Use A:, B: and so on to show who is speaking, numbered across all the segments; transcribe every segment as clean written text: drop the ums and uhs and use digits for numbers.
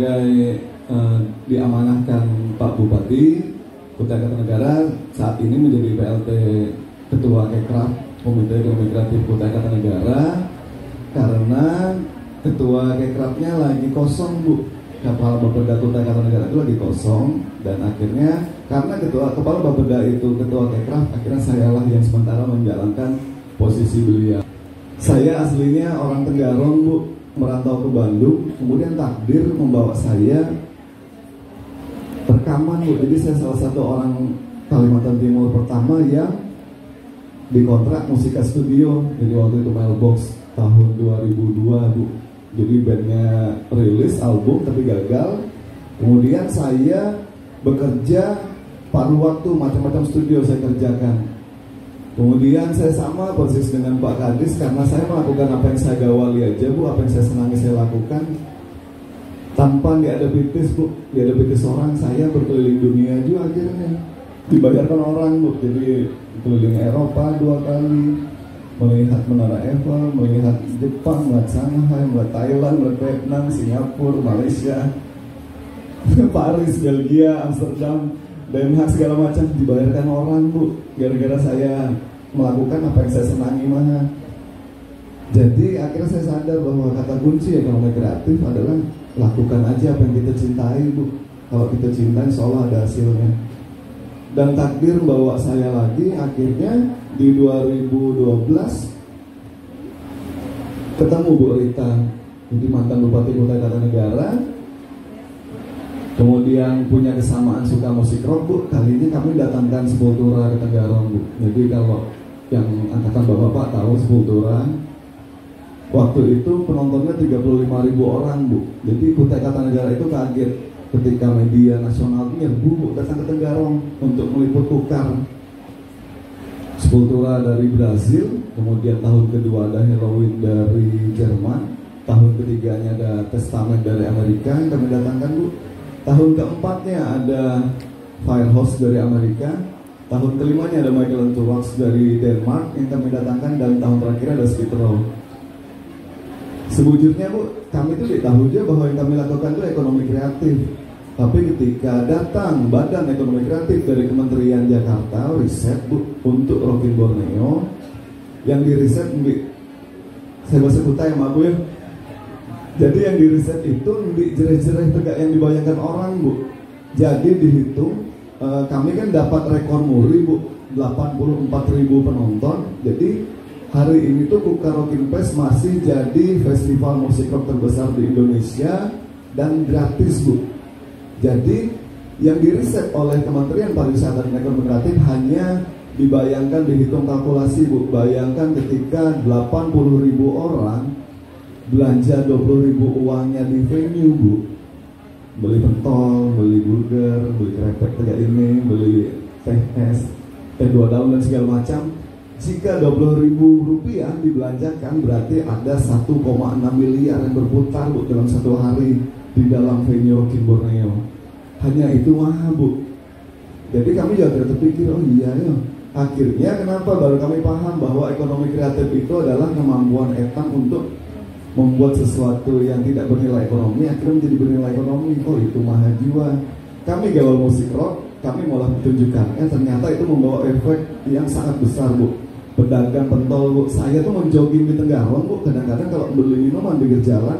A: sebagai diamanahkan Pak Bupati Kutai Kartanegara saat ini menjadi PLT Ketua Kekraf Komite Ekonomi Kreatif Kutai Kartanegara, karena Ketua Kekrafnya lagi kosong, Bu. Kepala Bapeda Kutai Kartanegara itu lagi kosong, dan akhirnya karena Kepala Bapeda itu Ketua Kekraf, akhirnya sayalah yang sementara menjalankan posisi beliau. Saya aslinya orang Tenggarong, Bu, merantau ke Bandung, kemudian takdir membawa saya rekaman, Bu. Jadi saya salah satu orang Kalimantan Timur pertama yang dikontrak Musika Studio. Jadi waktu itu Mailbox tahun 2002, Bu. Jadi bandnya rilis album tapi gagal. Kemudian saya bekerja paruh waktu, macam-macam studio saya kerjakan. Kemudian saya sama persis dengan Pak Kadis, karena saya melakukan apa yang saya gawali aja, Bu. Apa yang saya senangi saya lakukan tanpa nggak ada pitis, Bu. Nggak ada pitis orang, saya berkeliling dunia juga akhirnya. Dibayarkan orang, Bu. Jadi keliling Eropa 2 kali, melihat Menara Eiffel, melihat Jepang, melihat Shanghai, melihat Thailand, melihat Vietnam, Singapura, Malaysia, Paris, Belgia, Amsterdam, Den Haag, segala macam. Dibayarkan orang, Bu, gara-gara saya melakukan apa yang saya senangi mana. Jadi akhirnya saya sadar bahwa kata kunci ekonomi kreatif adalah lakukan aja apa yang kita cintai, Bu. Kalau kita cintai, seolah ada hasilnya. Dan takdir membawa saya lagi, akhirnya di 2012 ketemu Bu Rita, jadi mantan Bupati Kutai Kartanegara. Kemudian punya kesamaan suka musik rock, Bu. Kali ini kami datangkan Sepultura ke Tenggarong, Bu. Jadi kalau yang angkatan Bapak tahu Sepultura, waktu itu penontonnya 35.000 orang, Bu. Jadi Kutai Kartanegara itu kaget ketika media nasional nyerbu, Bu, datang ke Tenggarong untuk meliput tukar. Sepultura dari Brazil, kemudian tahun kedua ada Halloween dari Jerman, tahun ketiganya ada Testament dari Amerika yang kami datangkan, Bu. Tahun keempatnya ada Firehouse dari Amerika, tahun kelimanya ada Michael Antonox dari Denmark yang kami datangkan, dan tahun terakhir ada Skid Row. Sebujurnya, Bu, kami itu diketahui aja bahwa yang kami lakukan itu ekonomi kreatif. Tapi ketika datang Badan Ekonomi Kreatif dari Kementerian Jakarta, riset, Bu, untuk Rockin Borneo, yang diriset, saya bahasa Kutai ya, Bu ya. Jadi yang diriset itu di jereh-jereh tegak yang dibayangkan orang, Bu. Jadi dihitung, kami kan dapat rekor muri, Bu, 84.000 penonton. Jadi hari ini tuh Kukar Rockin Fest masih jadi festival musik rock terbesar di Indonesia dan gratis, Bu. Jadi yang diriset oleh Kementerian Pariwisata dan Ekonomi Kreatif hanya dibayangkan, dihitung kalkulasi, Bu. Bayangkan ketika 80.000 orang belanja 20.000 uangnya di venue, Bu. Beli pentol, beli burger, beli krepek tegak ini, beli teh es, teh 2 daun dan segala macam. Jika 20.000 rupiah dibelanjakan, berarti ada 1,6 miliar yang berputar, Bu, dalam satu hari di dalam venue Rockin Borneo. Hanya itu mah, Bu. Jadi kami juga terpikir, oh iya ya. Akhirnya kenapa baru kami paham bahwa ekonomi kreatif itu adalah kemampuan Etang untuk membuat sesuatu yang tidak bernilai ekonomi akhirnya menjadi bernilai ekonomi. Oh, itu maha jiwa. Kami gaul musik rock, kami malah tunjukkan, ternyata itu membawa efek yang sangat besar, Bu. Pedagang pentol, Bu, saya tuh mau jogging di Tenggarong, Bu, kadang-kadang kalau beli minuman di jalan,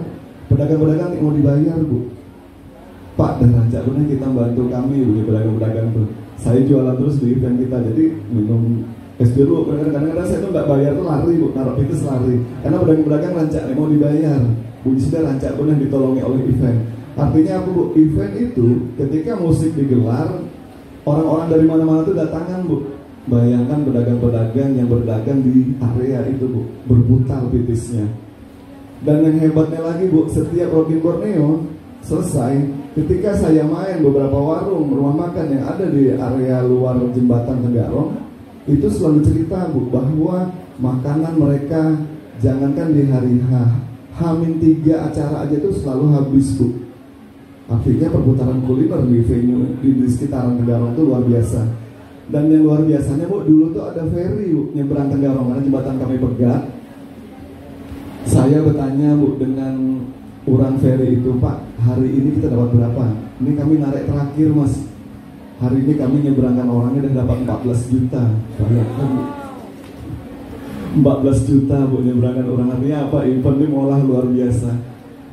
A: pedagang-pedagang mau dibayar, Bu. Pak, dan rancak benar kita bantu kami, Bu, pedagang-pedagang tuh. Saya jualan terus di event kita, jadi minum es dulu, kadang-kadang saya tuh nggak bayar tuh lari, Bu, naruh pitus lari, karena pedagang-pedagang rancak mau dibayar, Bu, sudah rancak benar ditolongi oleh event. Artinya apa, Bu? Event itu ketika musik digelar, orang-orang dari mana-mana tuh datangan, Bu. Bayangkan pedagang-pedagang yang berdagang di area itu, Bu, berputar pitisnya. Dan yang hebatnya lagi, Bu, setiap Rockin Borneo selesai, ketika saya main beberapa warung rumah makan yang ada di area luar jembatan Tenggarong, itu selalu cerita, Bu, bahwa makanan mereka jangankan di hari H-3 acara aja itu selalu habis, Bu. Artinya perputaran kuliner di venue di sekitaran Tenggarong itu luar biasa. Dan yang luar biasanya, Bu, dulu tuh ada ferry, Bu, nyebrang Tenggarong, karena jembatan kami pegat. Saya bertanya, Bu, dengan Orang ferry itu, Pak, hari ini kita dapat berapa? Ini kami narik terakhir, Mas. Hari ini kami nyeberangkan orangnya dan dapat 14 juta. Bayangkan, Bu. 14 juta, Bu, nyeberangkan orang. Artinya apa? Event ini malah luar biasa.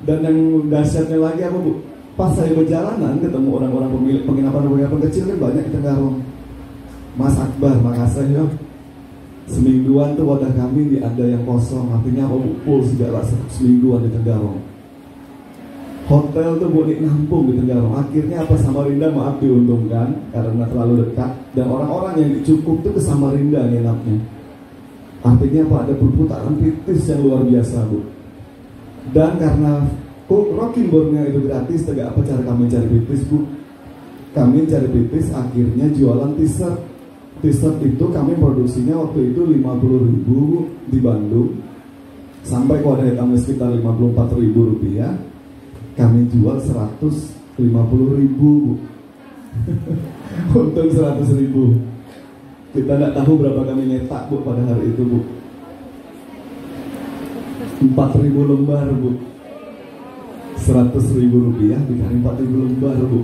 A: Dan yang dahsyatnya lagi apa, Bu? Pas saya berjalanan ketemu orang-orang pemilik penginapan kecil kan banyak di Tenggarong. Mas Akbar, makasih ya. Semingguan tuh wadah kami ada yang kosong. Artinya apa, Bu? Full segala semingguan di Tenggarong. Hotel tuh boleh nampung di Tenggarong. Akhirnya apa, Samarinda maaf diuntungkan karena terlalu dekat. Dan orang-orang yang cukup tuh ke Samarinda nginapnya. Artinya apa, ada perputaran kritis yang luar biasa, Bu. Dan karena Rocking Borneo itu gratis, tegak apa cara kami cari kritis, Bu? Kami cari kritis akhirnya jualan t-shirt. T-shirt itu kami produksinya waktu itu 50.000, Bu, di Bandung. Sampai wadah hitamnya sekitar 54.000 rupiah. Kami jual 150.000, Bu. Untung 100.000. Kita tidak tahu berapa kami nyetak, Bu, pada hari itu, Bu. 4.000 lembar, Bu. 100.000 rupiah dikali 4.000 lembar, Bu.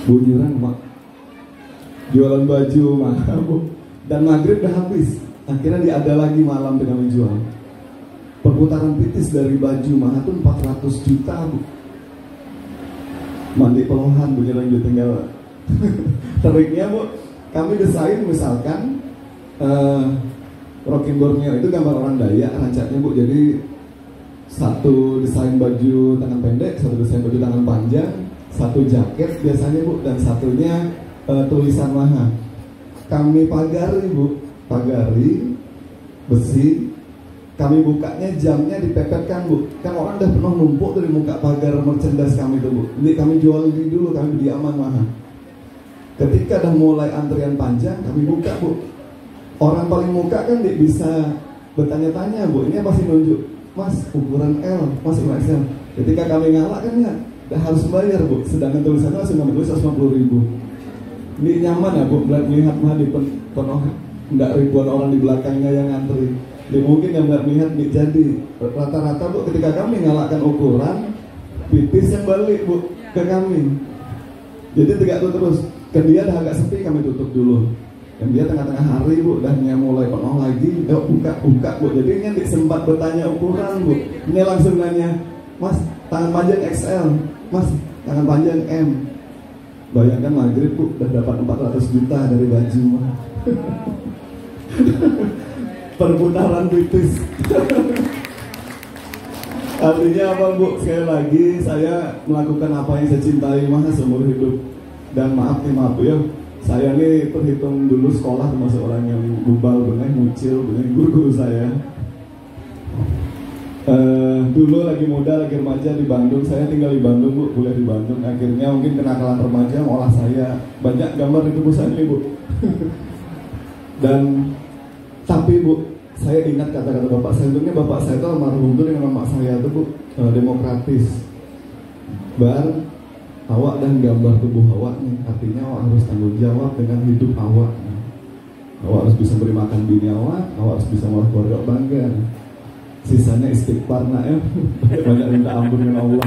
A: Bunyiran, Mak. Jualan baju mahal, Bu. Dan maghrib udah habis. Akhirnya diada lagi malam dengan menjual. Perputaran kritis dari baju mahal tuh 400 juta, Bu. Mandi pelohan, bunyiran di Tenggara. Triknya, Bu, kami desain misalkan Rocking Borneo itu gambar orang Dayak rancaknya, Bu. Jadi satu desain baju tangan pendek, satu desain baju tangan panjang, satu jaket biasanya, Bu, dan satunya tulisan maha. Kami pagari, Bu, pagari besi. Kami bukanya jamnya dipepetkan, Bu. Kan orang udah penuh numpuk dari muka pagar merchandise kami tuh, Bu. Jadi kami jual ini dulu, kami beli aman mahal. Ketika udah mulai antrian panjang, kami buka, Bu. Orang paling muka kan bisa bertanya-tanya, Bu. Ini masih nunjuk, Mas, ukuran L, Mas, ukuran XL. Ketika kami ngalah kan ya, harus bayar, Bu. Sedangkan tulisannya langsung kami tulis 150.000. Ini nyaman ya, Bu, melihat mah di penuh, enggak ribuan orang di belakangnya yang ngantri. Jadi mungkin yang nggak melihat nih, jadi rata-rata, Bu, ketika kami ngalahkan ukuran pipis yang balik, Bu, ke kami. Jadi tidak tuh terus. Kan dia dah agak sepi, kami tutup dulu. Dan dia tengah-tengah hari, Bu, dah mulai penuh lagi, yuk buka, Bu. Jadi ini sempat bertanya ukuran, Bu. Ini langsung nanya, Mas, tangan panjang XL, Mas, tangan panjang M. Bayangkan maghrib, Bu, udah dapat 400 juta dari baju. Perputaran kritis. Artinya apa, Bu? Sekali lagi saya melakukan apa yang saya cintai mah seumur hidup. Dan maaf nih, maaf ya, saya ini terhitung dulu sekolah termasuk orang yang bubal bener, mucil bener, guru-guru saya. Dulu lagi muda, lagi remaja di Bandung. Saya tinggal di Bandung, Bu, kuliah di Bandung. Akhirnya mungkin kenakalan remaja olah saya banyak gambar di tubuh saya nih, Bu. Dan tapi, Bu, saya ingat kata-kata bapak saya. Untungnya bapak saya itu almarhum itu dengan mama saya itu, Bu, demokratis. Awak dan gambar tubuh awak nih, artinya awak harus tanggung jawab dengan hidup awak. Awak harus bisa beri makan bini awak harus bisa merawat keluarga bangga. Sisanya istighfar, nak ya. Banyak minta ampun dengan Allah.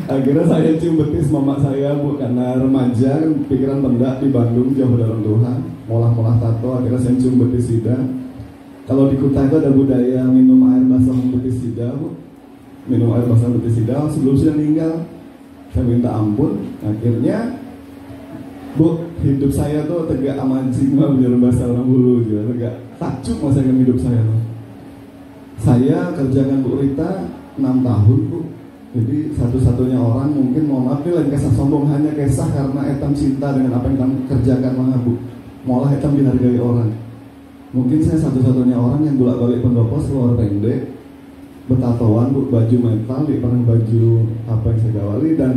A: Akhirnya saya cium betis mama saya, Bu, karena remaja pikiran pendak di Bandung jauh dari orang Tuhan, molah-molah tato. Akhirnya saya cium betis sida. Kalau di Kutai itu ada budaya minum air basah betis sida, Bu. Minum air basah betis sida sebelum saya meninggal. Saya minta ampun. Akhirnya, Bu, hidup saya tuh tegak amancing lah, bener bahasa orang dulu juga, tegak takjub masa hidup saya tuh. Saya kerjakan Bu Rita 6 tahun, Bu. Jadi satu-satunya orang, mungkin mohon maaf ini lain kisah sombong, hanya kisah karena etam cinta dengan apa yang etam kerjakan, mah, Bu. Malah etam dihargai orang. Mungkin saya satu-satunya orang yang bolak-balik pendopo luar pendek, bertatoan, Bu, baju metal, di pernah baju apa yang saya gawali. Dan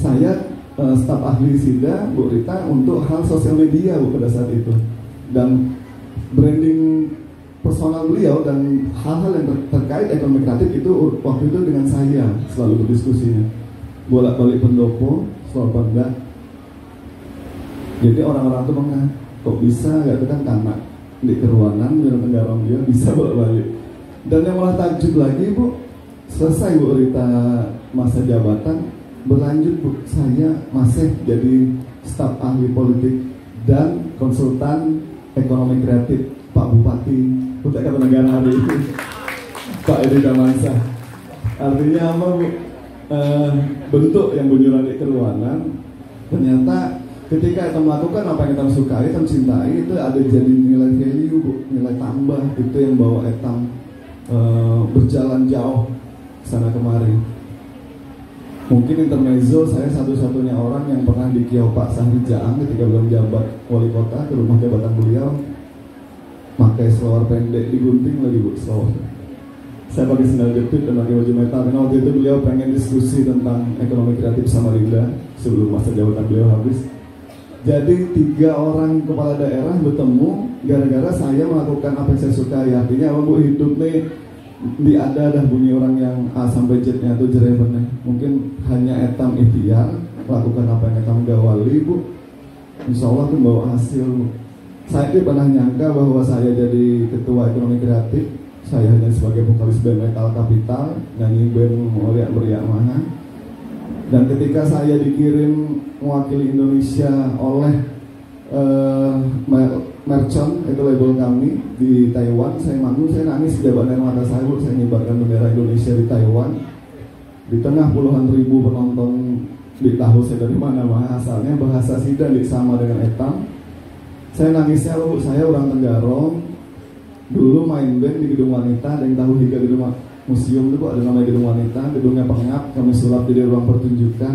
A: saya staf ahli SIDA, Bu Rita, untuk hal sosial media, Bu, pada saat itu. Dan branding personal beliau dan hal-hal yang terkait ekonomi kreatif itu waktu itu dengan saya selalu berdiskusinya, bolak-balik pendopo selalu bangga. Jadi orang-orang tuh kok bisa, gak itu kan tanah di keruangan Jalan Tenggarong dia bisa bolak-balik. Dan yang malah takjub lagi Bu, selesai Bu Rita masa jabatan, berlanjut Bu, saya masih jadi staf ahli politik dan konsultan ekonomi kreatif Pak Bupati Kutai Kartanegara hari ini, Pak Edi Damansyah. Artinya apa Bu? Bentuk yang bunyurani keruanan, ternyata ketika kita melakukan apa yang kita sukai, kita cintai, itu ada jadi nilai value Bu, nilai tambah, itu yang bawa etam berjalan jauh sana kemari. Mungkin intermezzo, saya satu-satunya orang yang pernah di Kiau Pak Sahri Jaang ketika belum jabat wali kota, ke rumah jabatan beliau, pakai selawar pendek digunting lagi Bu, selawar. Saya pakai sandal jepit dan pakai baju metal, karena waktu itu beliau pengen diskusi tentang ekonomi kreatif Samarinda sebelum masa jabatan beliau habis. Jadi 3 orang kepala daerah bertemu gara-gara saya melakukan apa yang saya sukai. Artinya apa Bu, hidup nih ada bunyi orang yang A sampai Z-nya itu jerebennya. Mungkin hanya etam ikhtiar, lakukan apa yang etam gawali Bu, insya Allah itu bawa hasil Bu. Saya tidak pernah nyangka bahwa saya jadi ketua ekonomi kreatif. Saya hanya sebagai vokalis band Metal Capital, nyanyi band Meriak Mana. Dan ketika saya dikirim mewakili Indonesia oleh Merchant, itu label kami di Taiwan, saya manggung, saya nangis di jabat air mata saya Bu. Saya nyebarkan bendera Indonesia di Taiwan di tengah puluhan ribu penonton. Di tahu saya dari mana asalnya, bahasa Sida sama dengan etam. Saya nangisnya Bu, saya orang Tenggarong, dulu main band di Gedung Wanita. Ada yang tahu hingga gedung museum itu Bu, ada namanya Gedung Wanita, gedungnya pengap, kami sulap jadi ruang pertunjukan.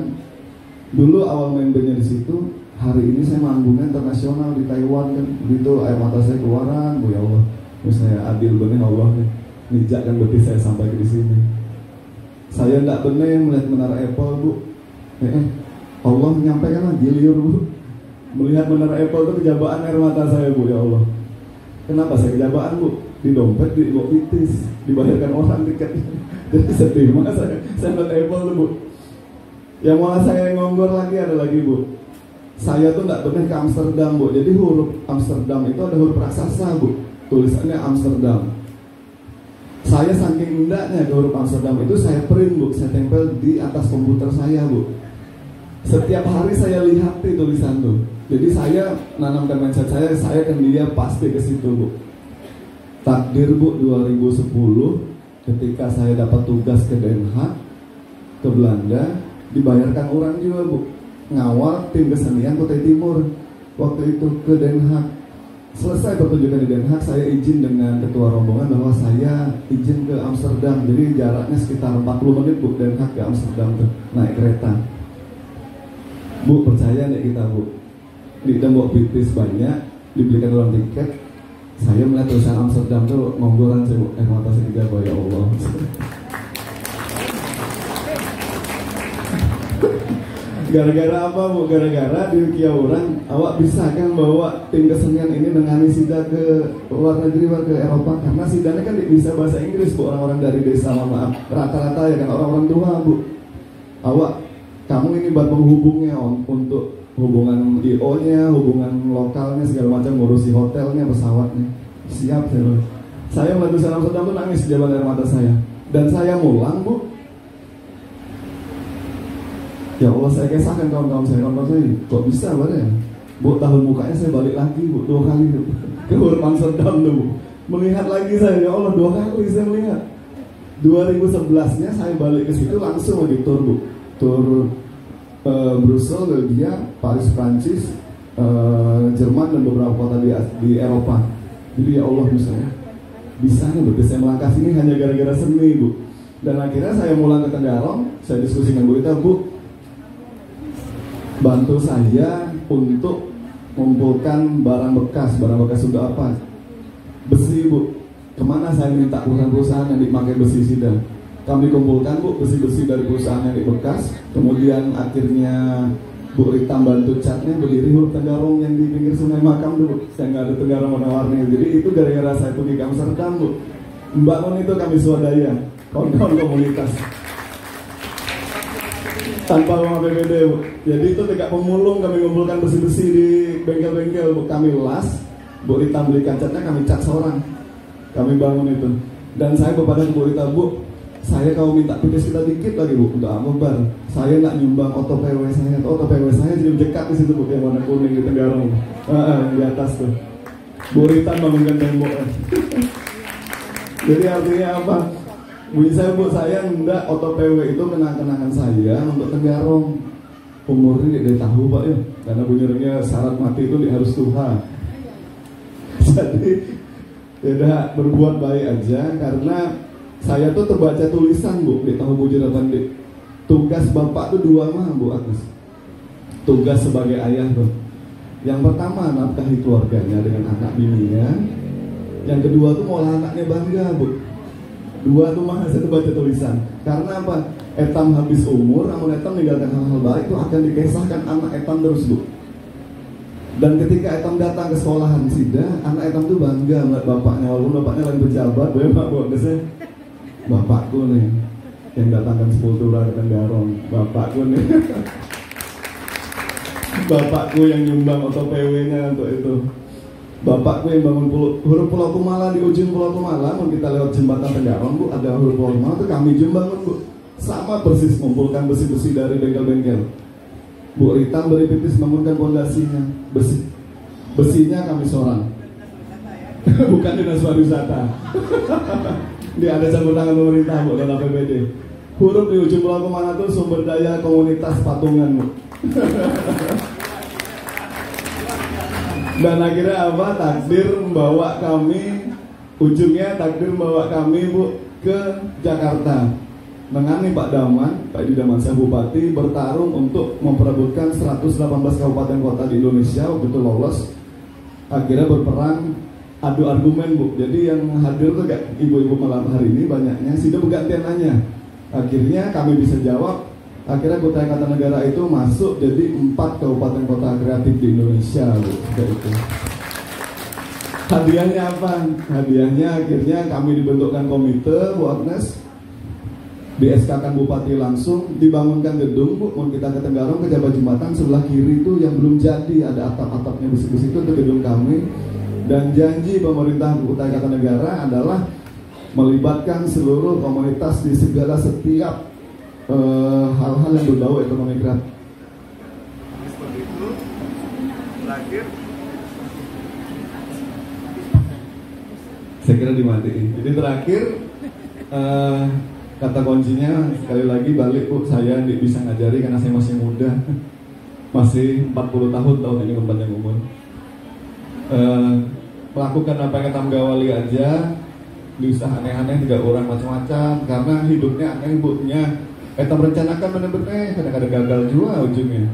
A: Dulu awal main bandnya di situ. Hari ini saya manggungnya internasional di Taiwan kan, begitu air mata saya keluaran Bu, ya Allah, saya adil bener Allah nih, nijakkan berarti saya sampai ke sini. Saya tidak bener melihat menara Apple Bu, Allah menyampaikan lagi liur Bu, melihat menara Apple itu kejabaan air mata saya Bu, ya Allah. Kenapa saya kejabaan Bu? Di dompet, di pitis, dibayarkan orang tiket. Jadi sedih, maka saya melihat Apple tuh Bu. Yang malah saya ngomong lagi ada lagi Bu, saya tuh nggak pernah ke Amsterdam Bu. Jadi huruf Amsterdam itu ada huruf raksasa Bu, tulisannya Amsterdam. Saya saking indahnya ke huruf Amsterdam itu, saya print Bu, saya tempel di atas komputer saya Bu. Setiap hari saya lihat di tulisan tuh. Jadi saya nanamkan mindset saya kan dia pasti ke situ Bu. Takdir Bu, 2010 ketika saya dapat tugas ke Den Haag, ke Belanda, dibayarkan orang juga Bu, ngawal tim kesenian Kutai Timur waktu itu ke Den Haag. Selesai pertunjukan di Den Haag, saya izin dengan ketua rombongan bahwa saya izin ke Amsterdam. Jadi jaraknya sekitar 40 menit Bu, Den Haag ke Amsterdam tuh, naik kereta. Bu, percaya nih kita Bu, di tembok pitis banyak, dibelikan dalam tiket. Saya melihat tulisan Amsterdam tuh ngonggolan saya Bu, mata saya kejaba, ya Allah. Gara-gara apa Bu? Gara-gara di Kiau orang, awak bisa kan bawa tim kesenian ini nengani sida ke luar negeri, ke Eropa. Karena sidanya kan bisa bahasa Inggris Bu, orang-orang dari desa, maaf, rata-rata ya kan orang-orang tua Bu. Awak, kamu ini buat menghubungnya untuk hubungan IO-nya, hubungan lokalnya, segala macam, ngurusi hotelnya, pesawatnya. Siap saya melihat tulisan Amsterdam tuh nangis di jalan air mata saya. Dan saya mulang Bu. Ya Allah, saya kisahkan kawan-kawan saya, kok bisa Pak ya? Bu, tahun mukanya saya balik lagi Bu, 2 kali Bu, ke Amsterdam tuh Bu. Melihat lagi saya, ya Allah, 2 kali saya melihat. 2011-nya saya balik ke situ langsung lagi tur Bu, tur Brussels, Belgia, Paris, Prancis, Jerman dan beberapa kota di Eropa. Jadi ya Allah, misalnya bisa nih Bu, saya melangkah sini hanya gara-gara seni Bu. Dan akhirnya saya mulang ke Tenggarong, saya diskusi dengan Bu Rita, Bu, bantu saya untuk mengumpulkan barang bekas sudah apa? Besi Bu. Kemana saya minta perusahaan yang dipakai besi sidang? Kami kumpulkan Bu, besi-besi dari perusahaan yang bekas. Kemudian akhirnya Bu Rita bantu catnya, berdiri huruf Tenggarong yang di pinggir sungai Makam dulu. Saya nggak ada Tenggarong warna-warni. Jadi itu gara-gara saya pergi ke Amsterdam Bu. Membangun itu kami swadaya, kawan-kawan komunitas. Tanpa uang APBD Bu. Jadi itu tidak pemulung, kami ngumpulkan besi-besi di bengkel-bengkel Bu. Kami las, Bu Rita belikan catnya, kami cat seorang. Kami bangun itu. Dan saya kepada Bu Rita, Bu, saya kalau minta pipis kita dikit lagi Bu, untuk apa Bar? Saya nak nyumbang oto PW saya, oto PW saya jadi dekat di situ Bu, yang warna kuning di Tenggarong, di atas tuh. Bu Rita bangunkan tembok. Jadi artinya apa? Bu, saya enggak oto PW itu kenang-kenangan saya untuk Tenggarong. Umurnya tidak tahu Pak ya, karena bunyinya syarat mati itu harus Tuhan. Jadi tidak berbuat baik aja, karena saya tuh terbaca tulisan Bu, di tahu bujuratan di tugas bapak tuh dua mah Bu Agnes. Tugas sebagai ayah tuh. Yang pertama nafkahi keluarganya dengan anak bininya. Yang kedua tuh mau anaknya bangga Bu. Dua tuh mah saya baca tulisan. Karena apa? Etam habis umur, namun etam meninggalkan hal-hal baik itu akan dikisahkan anak etam terus Bu. Dan ketika etam datang ke sekolahan Sida, anak etam tuh bangga melihat bapaknya, walaupun bapaknya lagi pejabat, Pak Bu, biasanya bapakku nih yang datangkan sepultura ke Tenggarong, bapakku nih. Bapakku yang nyumbang oto PW-nya untuk itu. Bapakku yang bangun huruf Pulau Kumala di ujung Pulau Kumala, mau kita lewat jembatan Tenggarong Bu, ada huruf Pulau Kumala itu kami bangun Bu. Sama persis mengumpulkan besi-besi dari bengkel-bengkel. Bu Rita beri pipis bangunkan pondasinya, besinya kami seorang. Bukan dinas pariwisata. Dia ada campur tangan pemerintah Bu dan APBD. Huruf di ujung Pulau Kumala itu sumber daya komunitas patungan Bu. Dan akhirnya apa? Takdir membawa kami, ujungnya takdir membawa kami Bu ke Jakarta. Mengani Pak Daman, Pak Didamansyah Bupati bertarung untuk memperebutkan 118 kabupaten kota di Indonesia, waktu itu lolos. Akhirnya berperang adu argumen Bu. Jadi yang hadir tuh gak ibu-ibu malam hari ini banyaknya, sudah bergantian nanya. Akhirnya kami bisa jawab. Akhirnya Kutai Kartanegara itu masuk jadi 4 kabupaten kota kreatif di Indonesia Bu. Itu. Hadiahnya apa? Hadiahnya akhirnya kami dibentukkan komite Bu Agnes. Di-SK-kan Bupati langsung, dibangunkan gedung Bu, mau kita ke Tenggarong, ke Jabat Jembatan sebelah kiri itu yang belum jadi, ada atap-atapnya besi-besi itu gedung kami. Dan janji pemerintah Kutai Kartanegara adalah melibatkan seluruh komunitas di segala setiap hal-hal yang berbau ekonomi kreatif.
B: Seperti itu, terakhir
A: saya kira dimatiin. Jadi terakhir kata kuncinya sekali lagi balik Bu, saya bisa ngajari karena saya masih muda. Masih 40 tahun ini yang umur. Melakukan apa yang kita gawali aja, bisa aneh-aneh, tidak orang macam-macam, karena hidupnya aneh Bu nya. Kita merencanakan benar-benar kadang-kadang gagal juga ujungnya.